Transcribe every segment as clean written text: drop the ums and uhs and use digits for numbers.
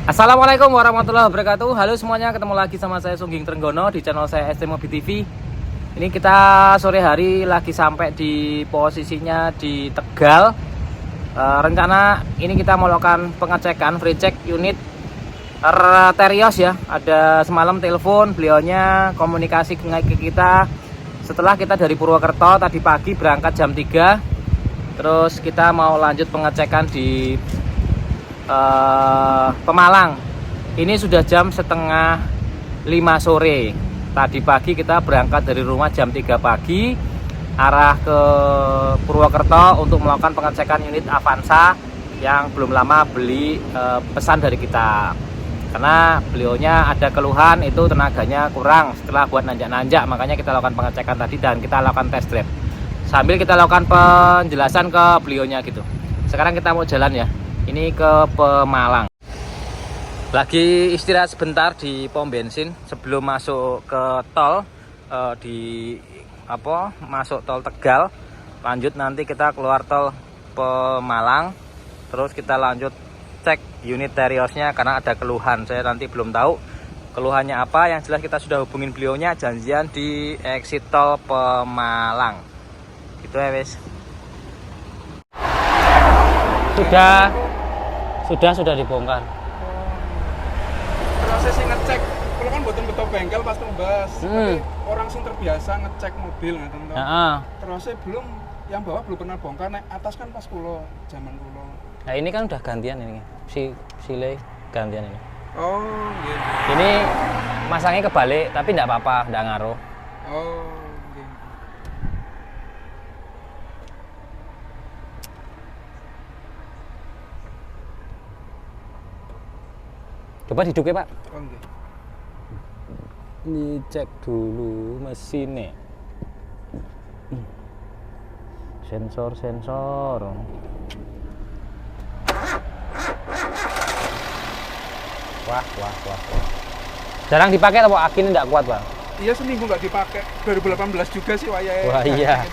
Assalamualaikum warahmatullahi wabarakatuh. Halo semuanya, ketemu lagi sama saya Sungging Trenggono di channel saya ST Mobi TV. Ini kita sore hari lagi sampai di posisinya di Tegal. Rencana ini kita mau lakukan pengecekan free check unit Terios ya. Ada semalam telepon beliaunya komunikasi ke kita setelah kita dari Purwokerto tadi pagi berangkat jam 3. Terus kita mau lanjut pengecekan di Pemalang. Ini sudah jam setengah 5 sore. Tadi pagi kita berangkat dari rumah jam 3 pagi arah ke Purwokerto untuk melakukan pengecekan unit Avanza yang belum lama beli pesan dari kita. Karena beliaunya ada keluhan itu tenaganya kurang setelah buat nanjak-nanjak, makanya kita lakukan pengecekan tadi dan kita lakukan test drive. Sambil kita lakukan penjelasan ke beliaunya gitu. Sekarang kita mau jalan ya. Ini ke Pemalang. Lagi istirahat sebentar di pom bensin sebelum masuk ke tol masuk tol Tegal. Lanjut nanti kita keluar tol Pemalang. Terus kita lanjut cek unit Teriosnya karena ada keluhan. Saya nanti belum tahu keluhannya apa. Yang jelas kita sudah hubungin beliaunya, janjian di exit tol Pemalang. Gitu ya wes. Sudah dibongkar. Proses ngecek, kalau kan buatan betul bengkel pas tembas. Tapi orang sing terbiasa ngecek mobil nggak tentu. Terusnya belum, yang bawah belum pernah bongkar, naik atas kan pas kulo, zaman kulo. Nah ini kan udah gantian ini, sile gantian ini. Oh, iya. Ini masangnya kebalik, tapi enggak apa-apa, enggak ngaruh. Oh, iya. Coba diduk ya Pak. Oh, iya. Dicek dulu mesinnya. Sensor. Wah. Jarang dipakai atau akin enggak kuat Pak? Iya, seminggu nggak dipakai. 2018 juga sih wayai. Wah iya.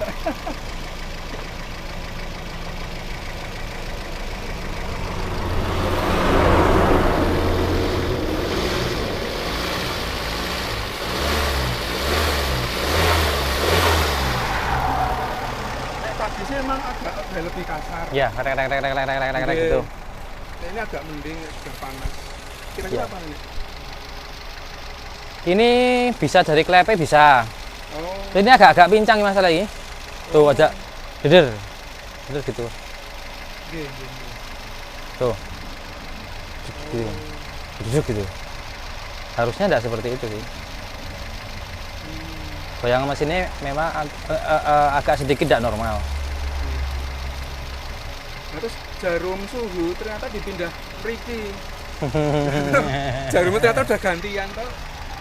Tadi sih emang agak lebih kasar. Ya, rek gitu. Nah, ini agak mending, sudah panas. Kira-kira apa ini? Ini bisa dari klepe bisa. Oh. Ini agak pincang masalah ini. Tuh aja. Deder gitu. Iya. Tuh. Gitu. Harusnya enggak seperti itu sih. Goyang mesinnya memang agak sedikit tidak normal. Nah, terus jarum suhu ternyata dipindah Ricky. Jarumnya ternyata udah gantian toh.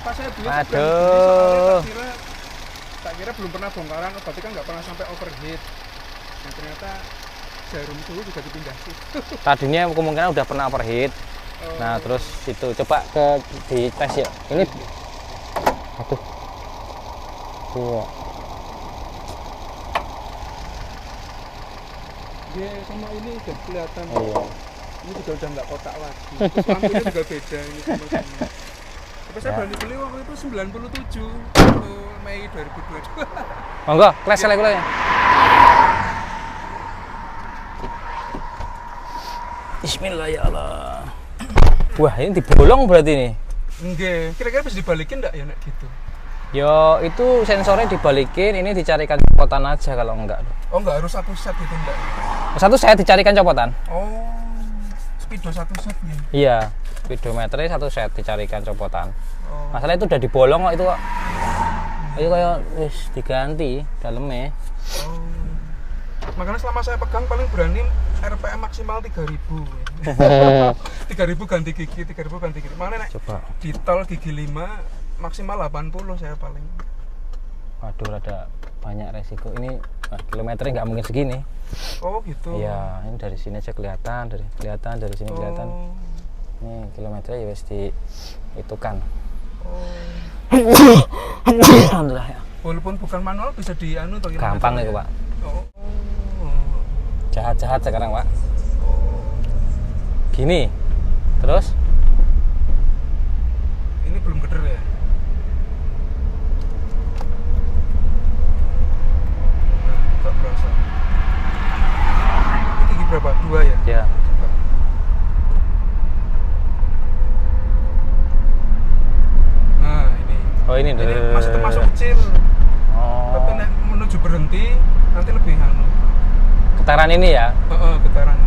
Pas saya beli Aduh. Tak kira belum pernah bongkaran, berarti kan nggak pernah sampai overheat. Nah, ternyata jarum suhu juga dipindah sih. Tadinya kemungkinan udah pernah overheat. Nah, terus itu coba di tes ya. Ini aduh. Tuh. Dia sama ini udah kelihatan. Iya. Ini juga udah nggak kotak lagi. Terus lampunya juga beda ini sama sini. Tapi saya berani beli waktu itu 97 Mei 2022. Monggo, kelas kali kula ya. Bismillah ya Allah. Wah, ini dibolong berarti nih. Enggak, kira-kira bisa dibalikin enggak ya nek gitu? Yo, itu sensornya dibalikin, ini dicarikan copotan aja kalau enggak. Oh, enggak harus satu set itu enggak? Satu saya dicarikan copotan. Oh, speedo satu set ya? Iya, speedometernya satu set dicarikan copotan. Oh. Masalah itu udah dibolong kok itu kok. Itu kayak wis diganti dalamnya. Oh. Makanya selama saya pegang paling berani RPM maksimal 3000. 3000 ganti gigi, 3000 ganti gigi. Makanya nek Coba. di tol gigi 5 maksimal 80 saya paling. Waduh, ada banyak resiko. Ini kilometernya nggak mungkin segini. Oh gitu. Iya, ini dari sini aja kelihatan, dari sini kelihatan. Ini kilometernya ya wis dihitungkan. Alhamdulillah ya. Walaupun bukan manual bisa dianu atau gimana? Gampang itu Pak. Oh. Jahat sekarang Pak. Gini, terus Ini belum keder ya. Nah, tak berasa. Ini gigi berapa? 2 ya? Ya. Coba. Nah, ini. Oh ini masih termasuk kecil. Oh. Tapi nek menuju berhenti nanti lebih anu. Getaran ini ya. Getaran.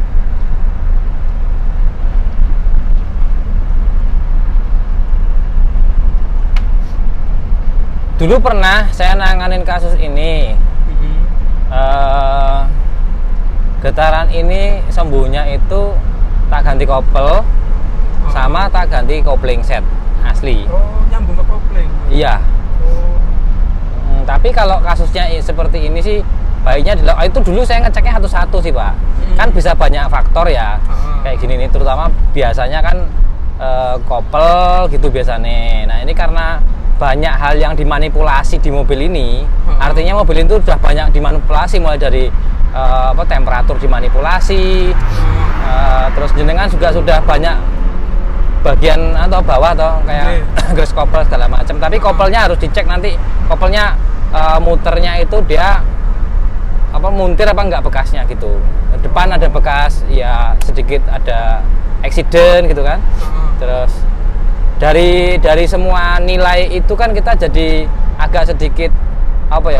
Dulu pernah saya nanganin kasus ini. Getaran ini sembuhnya itu tak ganti kopel sama tak ganti kopling set asli. Oh, nyambung ke kopling. Iya. Oh. Tapi kalau kasusnya seperti ini sih baiknya itu dulu saya ngeceknya satu-satu sih Pak. Kan bisa banyak faktor ya. Kayak gini nih, terutama biasanya kan kopel gitu biasanya. Nah ini karena banyak hal yang dimanipulasi di mobil ini, artinya mobil itu sudah banyak dimanipulasi, mulai dari temperatur dimanipulasi, terus jenengan juga sudah banyak bagian atau bawah atau kayak gres kopel segala macam. Tapi kopelnya harus dicek nanti, kopelnya muternya itu dia muntir apa enggak bekasnya gitu. Depan ada bekas, ya sedikit ada accident gitu kan. Terus dari semua nilai itu kan kita jadi agak sedikit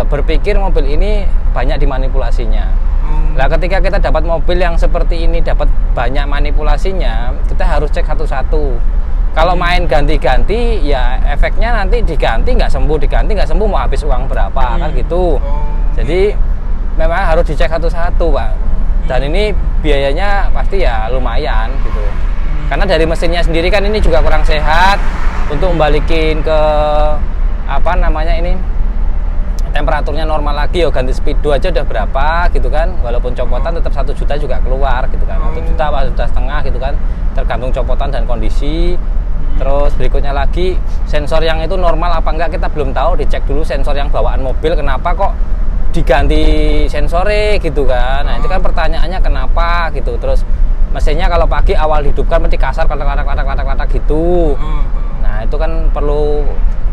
berpikir mobil ini banyak dimanipulasinya. Nah ketika kita dapat mobil yang seperti ini, dapat banyak manipulasinya, kita harus cek satu-satu. Kalau main ganti-ganti ya efeknya nanti diganti nggak sembuh mau habis uang berapa kan gitu. Jadi memang harus dicek satu-satu Pak. Dan ini biayanya pasti ya lumayan gitu. Karena dari mesinnya sendiri kan ini juga kurang sehat. Untuk membalikin ke temperaturnya normal lagi, ganti speedo aja udah berapa gitu kan. Walaupun copotan tetap 1 juta juga keluar gitu kan. 1 juta apa 1,5 juta gitu kan, tergantung copotan dan kondisi. Terus berikutnya lagi, sensor yang itu normal apa enggak kita belum tahu. Dicek dulu sensor yang bawaan mobil, kenapa kok diganti sensornya gitu kan. Nah itu kan pertanyaannya kenapa gitu. Terus mesinnya kalau pagi awal hidupkan mesti kasar klatak gitu. Nah itu kan perlu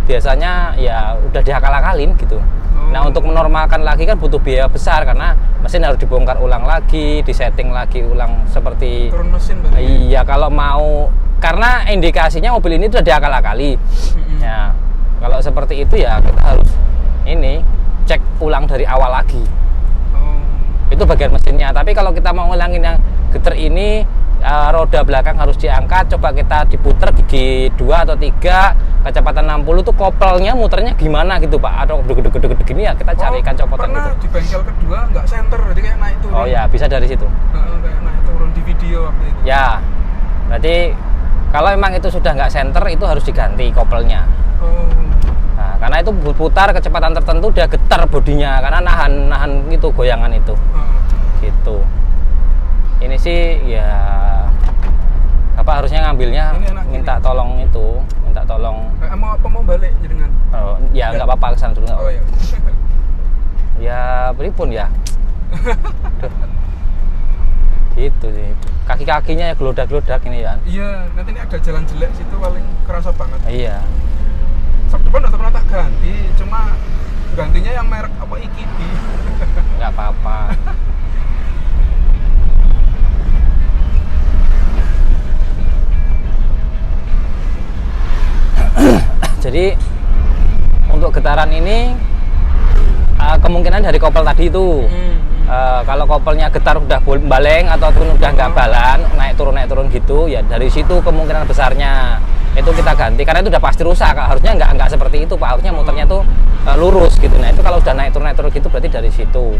biasanya ya udah diakal-akalin gitu. Nah untuk menormalkan lagi kan butuh biaya besar karena mesin harus dibongkar ulang lagi, disetting lagi ulang seperti turun mesin berarti. Iya kalau mau, karena indikasinya mobil ini sudah diakal-akali. Ya kalau seperti itu ya kita harus ini cek ulang dari awal lagi. Itu bagian mesinnya. Tapi kalau kita mau ngulangin yang geter ini, roda belakang harus diangkat, coba kita diputer gigi 2 atau 3 kecepatan 60 tuh kopelnya muternya gimana gitu Pak, atau deg-deg gini ya kita carikan copotan gitu. Pernah di bengkel kedua nggak center, jadi kayak naik turun. Oh ya bisa dari situ. Kayak naik turun di video waktu itu. Ya berarti kalau emang itu sudah nggak center itu harus diganti kopelnya. Nah, karena itu putar kecepatan tertentu dia getar bodinya karena nahan itu goyangan itu. Gitu. Ini sih ya harusnya ngambilnya minta tolong itu, minta tolong. Mau balik jenengan? Oh, ya nggak apa-apa kesana dulu. Oh ya. Ya pripun ya. Gitu sih. Kaki-kakinya ya gelodak-gelodak ini ya. Iya, nanti ini ada jalan jelek situ paling kerasa banget. Iya. Sak depan udah pernah tak ganti, cuma gantinya yang merek IKIBI. Nggak apa-apa. Jadi untuk getaran ini kemungkinan dari kopel tadi itu. Kalau kopelnya getar udah baleng ataupun udah nggak balan, naik turun gitu, ya dari situ kemungkinan besarnya itu kita ganti karena itu udah pasti rusak. Harusnya nggak seperti itu Pak, harusnya muternya tuh lurus gitu. Nah itu kalau udah naik turun gitu berarti dari situ.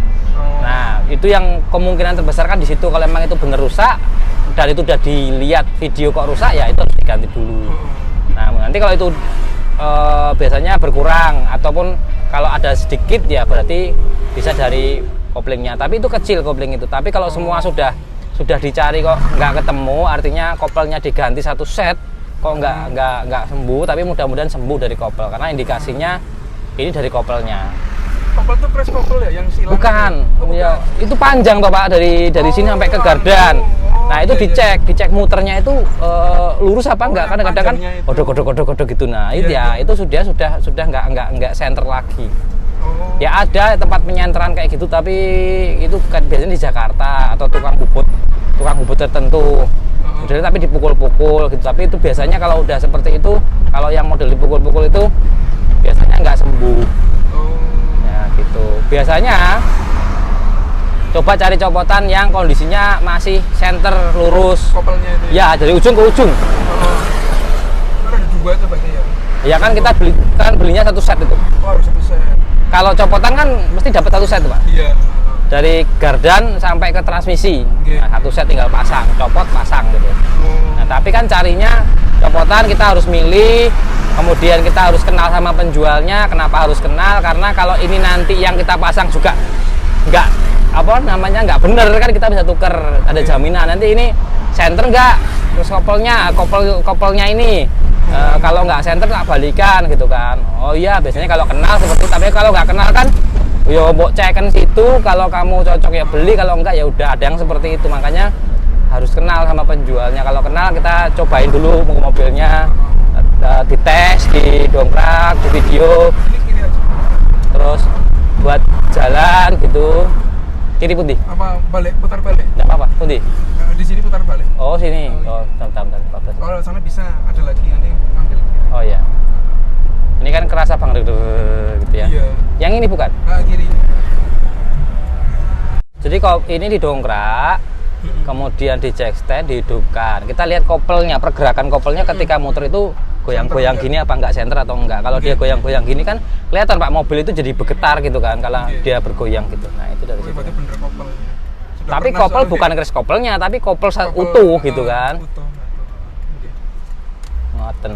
Nah itu yang kemungkinan terbesar kan di situ. Kalau emang itu bener rusak dan itu udah dilihat video kok rusak, ya itu harus diganti dulu. Nah nanti kalau itu biasanya berkurang ataupun kalau ada sedikit ya berarti bisa dari koplingnya. Tapi itu kecil kopling itu. Tapi kalau semua sudah dicari kok nggak ketemu, artinya kopelnya diganti satu set kok nggak sembuh. Tapi mudah-mudahan sembuh dari kopel karena indikasinya ini dari kopelnya. Kopel itu press kopel ya yang silang? Bukan. Ya, itu panjang toh Pak dari sini sampai ke gardan. Nah itu dicek muternya itu lurus apa enggak? Kadang-kadang kan odok gitu. Nah itu sudah nggak senter lagi. Ya ada tempat penyenteran kayak gitu, tapi itu kan biasanya di Jakarta atau tukang bubut tertentu. Modelnya tapi dipukul-pukul gitu. Tapi itu biasanya kalau udah seperti itu, kalau yang model dipukul-pukul itu biasanya nggak sembuh. Ya gitu. Biasanya coba cari copotan yang kondisinya masih senter lurus. Kopelnya itu. Ya dari ujung ke ujung. Ada dua tuh berarti ya. Ya kan kita belinya satu set itu. Harus satu set. Kalau copotan kan mesti dapat satu set, Pak. Iya. Dari gardan sampai ke transmisi. Nah, satu set tinggal pasang, copot, pasang gitu. Nah, tapi kan carinya copotan kita harus milih, kemudian kita harus kenal sama penjualnya. Kenapa harus kenal? Karena kalau ini nanti yang kita pasang juga nggak bener kan, kita bisa tuker, ada jaminan nanti ini center nggak, terus kopelnya ini kalau nggak center tak balikan gitu kan. Oh iya, biasanya kalau kenal seperti itu. Tapi kalau nggak kenal kan yo mbok cekan situ, kalau kamu cocok ya beli, kalau enggak ya udah. Ada yang seperti itu, makanya harus kenal sama penjualnya. Kalau kenal kita cobain dulu mobilnya, dites, didongkrak, di video, terus buat jalan gitu. Kiri putih apa balik, putar balik? Nggak apa-apa, putih. Di sini putar balik. Oh sini. Oh bentar. Oh sana bisa ada lagi, nanti ngambil. Oh iya. Ini kan kerasa bang gitu ya. Iya. Yang ini bukan? Kiri. Jadi kalau ini didongkrak, kemudian dicek stand, dihidupkan. Kita lihat kopelnya, pergerakan kopelnya ketika muter itu goyang-goyang gini apa enggak, center atau enggak. Kalau dia goyang-goyang gini kan kelihatan Pak, mobil itu jadi bergetar gitu kan kalau dia bergoyang gitu. Nah itu dari situ. Berarti bener kopelnya. Tapi kopel bukan keris kopelnya, tapi kopel utuh gitu kan. Utuh. Ngoten.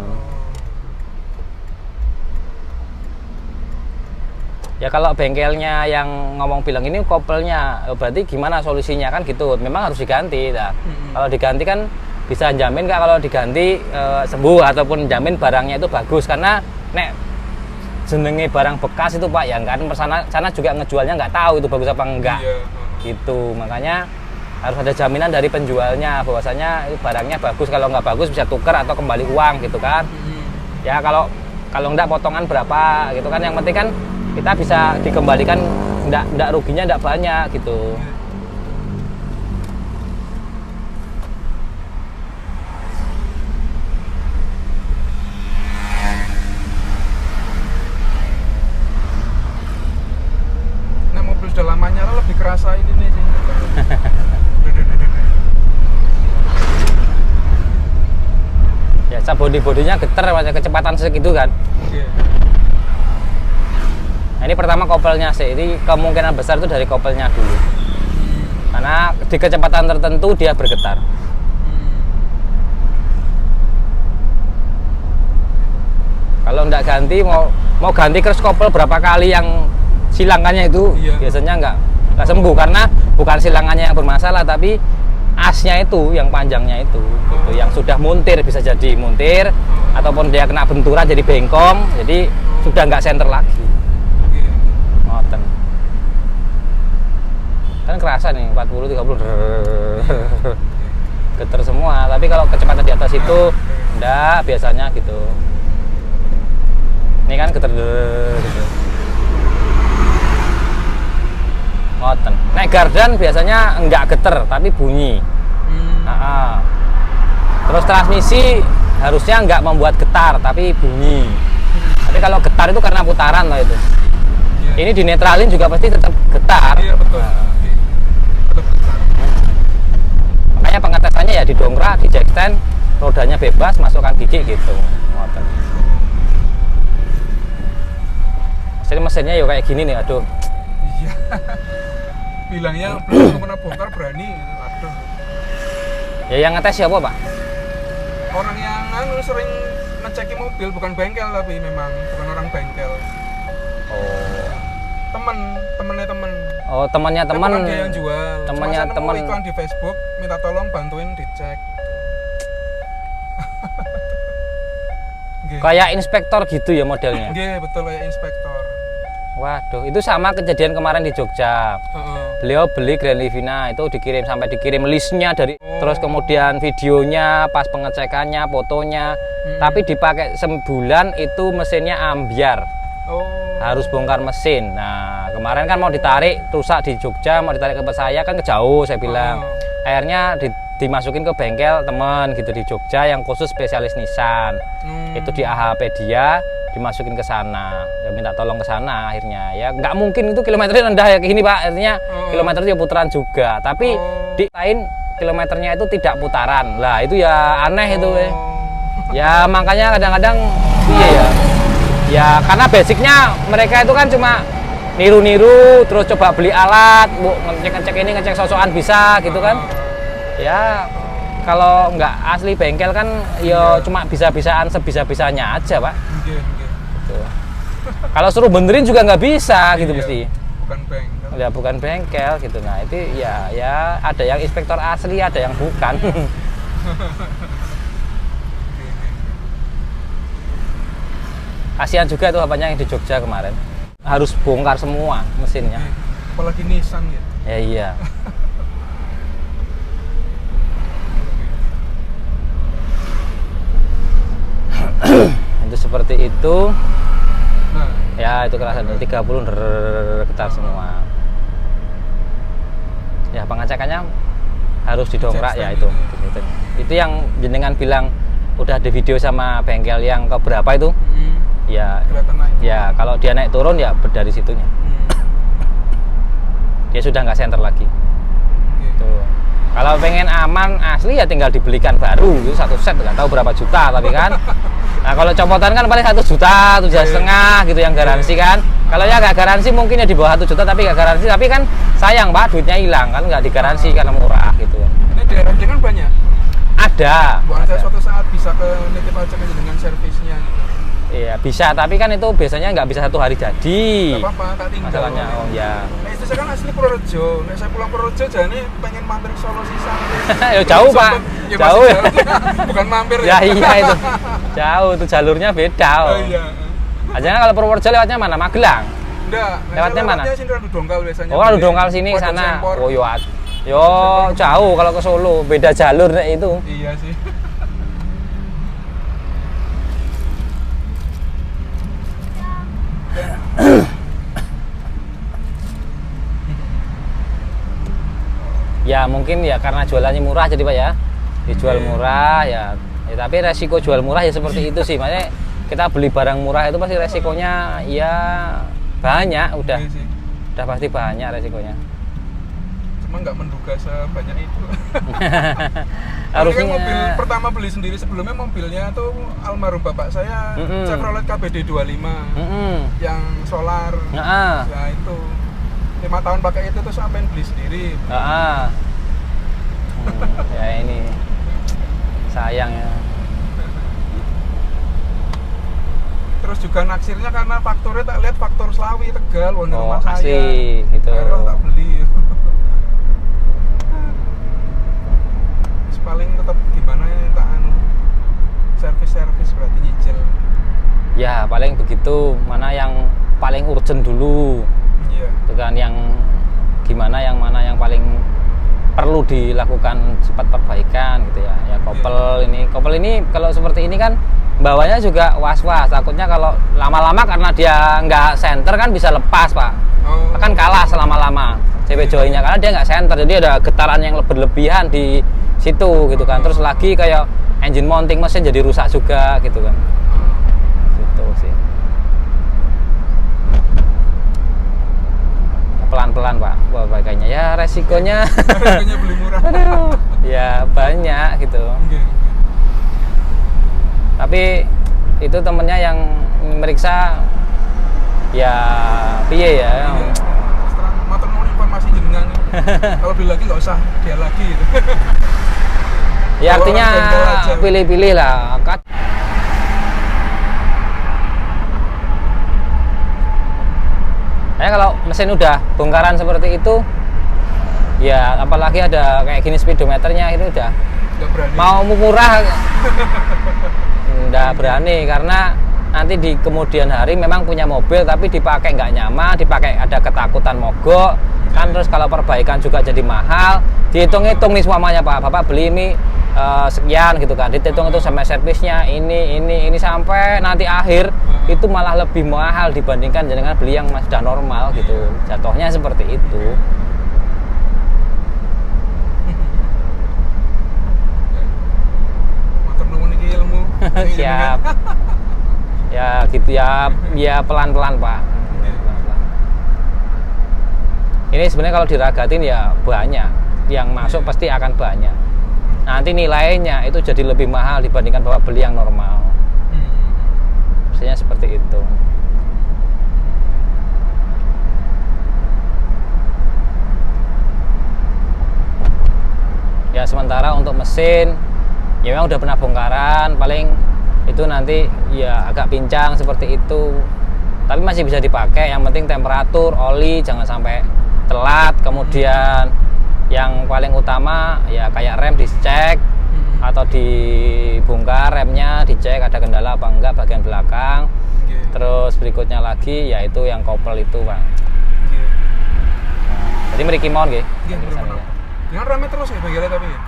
Ya kalau bengkelnya yang bilang ini kopelnya, berarti gimana solusinya kan gitu. Memang harus diganti. Nah, kalau diganti kan bisa jamin nggak kalau diganti sembuh, ataupun jamin barangnya itu bagus. Karena nek jenenge barang bekas itu Pak, ya kan sana juga ngejualnya nggak tahu itu bagus apa enggak. Iya. Gitu. Makanya harus ada jaminan dari penjualnya bahwasanya itu barangnya bagus. Kalau nggak bagus bisa tuker atau kembali uang gitu kan. Ya kalau enggak potongan berapa gitu kan. Yang penting kan kita bisa dikembalikan, enggak ruginya enggak banyak gitu. Nah mobil sudah lama nyala lebih kerasa ini nih. Ya bodinya geter, kecepatan segitu kan. Nah, ini pertama kopelnya sih, ini kemungkinan besar itu dari kopelnya dulu. Karena di kecepatan tertentu dia bergetar. Kalau enggak ganti, mau ganti keris kopel berapa kali yang silangannya itu biasanya enggak sembuh, karena bukan silangannya yang bermasalah, tapi asnya itu yang panjangnya itu gitu, yang sudah muntir, bisa jadi muntir ataupun dia kena benturan jadi bengkong, jadi sudah enggak senter lagi. Ngoten. Kan kerasa nih 40 30 geter semua, tapi kalau kecepatan di atas itu enggak biasanya gitu. Ini kan geter gitu. Ngoten. Naik gardan biasanya enggak geter tapi bunyi. Terus transmisi harusnya enggak membuat getar tapi bunyi. Tapi kalau getar itu karena putaran loh itu. Ini dinetralin juga pasti tetap getar. Iya betul. Tetap getar. Makanya pengetesannya ya didongkrak, di jack stand, rodanya bebas, masukkan gigi gitu. Ngoten. Mesinnya ya kayak gini nih, aduh. Iya. Bilangnya belum pernah bongkar berani gitu. Aduh. Ya yang ngetes siapa Pak? Orang yang sering ngecekin mobil, bukan bengkel tapi memang bukan orang bengkel. Oh. Temennya temen. Oh, temannya teman. Dia yang jual. Temannya teman. Iklan di Facebook, minta tolong bantuin dicek. Kayak inspektor gitu ya modelnya. Iya betul, kayak inspektor. Waduh, itu sama kejadian kemarin di Jogja. beliau beli Grand Livina itu dikirim, sampai dikirim listnya dari terus kemudian videonya pas pengecekannya, fotonya. Tapi dipakai sebulan itu mesinnya ambyar. Harus bongkar mesin. Nah, kemarin kan mau ditarik, rusak di Jogja, mau ditarik ke saya kan jauh, saya bilang. Akhirnya dimasukin ke bengkel temen gitu di Jogja yang khusus spesialis Nissan. Itu di AHpedia, dimasukin ke sana. Ya minta tolong ke sana akhirnya. Ya nggak mungkin itu kilometernya rendah ya kayak gini, Pak. Artinya kilometernya putaran juga, tapi di lain kilometernya itu tidak putaran. Lah, itu ya aneh itu. Ya makanya kadang-kadang iya ya. Ya karena basicnya mereka itu kan cuma niru-niru, terus coba beli alat, bu ngecek ini ngecek sosokan bisa gitu kan. Ya kalau nggak asli bengkel kan ya cuma bisa-bisaan sebisa-bisanya aja, Pak. Gitu. Kalau suruh benerin juga nggak bisa gitu mesti. Bukan bengkel. Ya bukan bengkel gitu. Nah itu ya ada yang inspektor asli, ada yang bukan. Kasihan juga itu apanya yang di Jogja kemarin. Harus bongkar semua mesinnya. Apalagi Nissan ya. Ya iya. Itu seperti itu. Nah, ya itu kerasan 30 getar semua. Ya pengecekannya harus didongkrak ya itu. Itu yang jenengan bilang udah ada video sama bengkel yang keberapa itu. Ya, ya kalau dia naik turun ya dari situnya. Dia sudah nggak senter lagi. Tuh. Kalau pengen aman asli ya tinggal dibelikan baru itu satu set nggak tahu berapa juta tapi kan. Nah kalau copotan kan paling 1 juta, 1,5 gitu yang garansi kan. Kalau ya nggak garansi mungkin ya di bawah 1 juta tapi nggak garansi, tapi kan sayang Pak, duitnya hilang kan, nggak digaransi karena murah gitu. Ini di RMJ kan banyak. Ada. Buat saya suatu saat bisa ke nitip aja dengan servisnya gitu. Iya bisa, tapi kan itu biasanya nggak bisa 1 hari jadi. Gak apa-apa, tak tinggal. Masalahnya, oh ya. Nah itu saya kan asli Purworejo. Nah saya pulang Purworejo jadi pengen mampir ke Solo sisa. Ya jauh Pak, ya, jauh ya. Bukan mampir ya. Iya itu, jauh itu jalurnya beda. Oh iya. Aja kalau Purworejo lewatnya mana? Magelang. Enggak. Lewatnya mana? Sini Radu Dongkal biasanya. Oh Radu Dongkal sini sana. Oh yo jauh kalau ke Solo, beda jalur itu. Iya sih. Ya mungkin ya karena jualannya murah jadi Pak ya, dijual murah ya, tapi resiko jual murah ya seperti itu sih. Makanya kita beli barang murah itu pasti resikonya ya banyak, udah pasti banyak resikonya. Cuma nggak menduga sebanyak itu. Harusnya mobil pertama beli sendiri, sebelumnya mobilnya tuh almarhum bapak saya Chevrolet KBD 25 yang solar. Ya itu 5 tahun pakai itu terus sampai beli sendiri. Ya ini sayang ya. Terus juga naksirnya karena faktornya tak lihat faktor Slawi Tegal, Wonder rumah saya. Asli gitu. Akhirnya tak beli. Paling tetap gimana ya tak servis berarti nyicil. Ya paling begitu, mana yang paling urgent dulu. Iya. Itu kan yang gimana yang mana yang paling perlu dilakukan cepat perbaikan gitu ya. Ya kopel ini kalau seperti ini kan bawanya juga was-was, takutnya kalau lama-lama karena dia nggak senter kan bisa lepas Pak. Kan kalah selama-lama CB joinnya karena dia nggak senter, jadi ada getaran yang berlebihan di situ gitu kan. Terus lagi kayak engine mounting mesin jadi rusak juga gitu kan. Gitu sih. Pelan-pelan Pak perbaikannya ya, resikonya beli murah. Aduh, ya banyak gitu. Tapi itu temennya yang meriksa ya piye ya. Matur nuwun informasi jenengan. Kalau beli lagi nggak usah dia lagi gitu. Ya artinya pilih-pilih lah. Kalau mesin udah bongkaran seperti itu, ya apalagi ada kayak gini speedometernya itu udah berani. Mau murah nggak berani karena nanti di kemudian hari memang punya mobil tapi dipakai nggak nyaman, dipakai ada ketakutan mogok kan, terus kalau perbaikan juga jadi mahal, dihitung-hitung nih semuanya Pak, Bapak beli ini sekian gitu kan, dihitung itu sama servisnya ini sampai nanti akhir itu malah lebih mahal dibandingkan dengan beli yang sudah normal gitu, jatuhnya seperti itu. Siap. Ya gitu ya, ya pelan-pelan Pak. Pelan-pelan. Ini sebenarnya kalau diragatin ya banyak, yang masuk pasti akan banyak. Nanti nilainya itu jadi lebih mahal dibandingkan Bapak beli yang normal. Maksudnya seperti itu. Ya sementara untuk mesin ya memang udah pernah bongkaran, paling itu nanti ya agak pincang seperti itu, tapi masih bisa dipakai. Yang penting temperatur, oli jangan sampai telat. Kemudian yang paling utama ya kayak rem dicek atau dibongkar remnya, dicek ada kendala apa enggak bagian belakang. Terus berikutnya lagi yaitu yang kopel itu Pak. Nah, jadi mriki mon nggih. Dengan rame terus ya bagiannya tapi ya?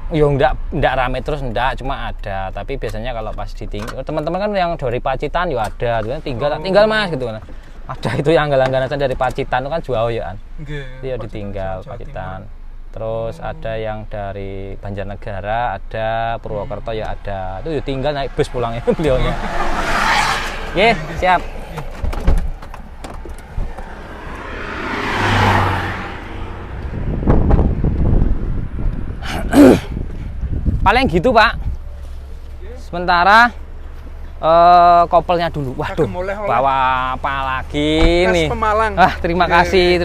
Ya enggak rame terus, enggak, cuma ada. Tapi biasanya kalau pas ditinggal, teman-teman kan yang dari Pacitan ya ada, tinggal Mas gitu kan. Ada itu yang langganan dari Pacitan itu kan jauh ya kan. Dia ditinggal Pacitan. Terus ada yang dari Banjarnegara, ada Purwokerto ya ada. Itu ya tinggal naik bus pulang itu beliaunya. Nggih, siap. Paling gitu Pak. Sementara kopelnya dulu. Waduh, bawa apa lagi nih? Pemalang. Terima kasih.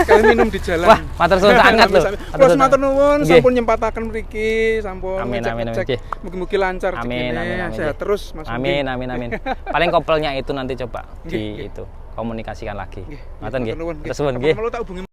Kalian minum di jalan. Wah, matur suwun sangat lho. Terus matur nuwun, sampun nyempataken mriki, sampun amin. Mugi-mugi lancar rezekine, sehat terus Mas. Amin. Paling kopelnya itu nanti coba itu komunikasikan lagi. Ngoten nggih. Terus suwun nggih.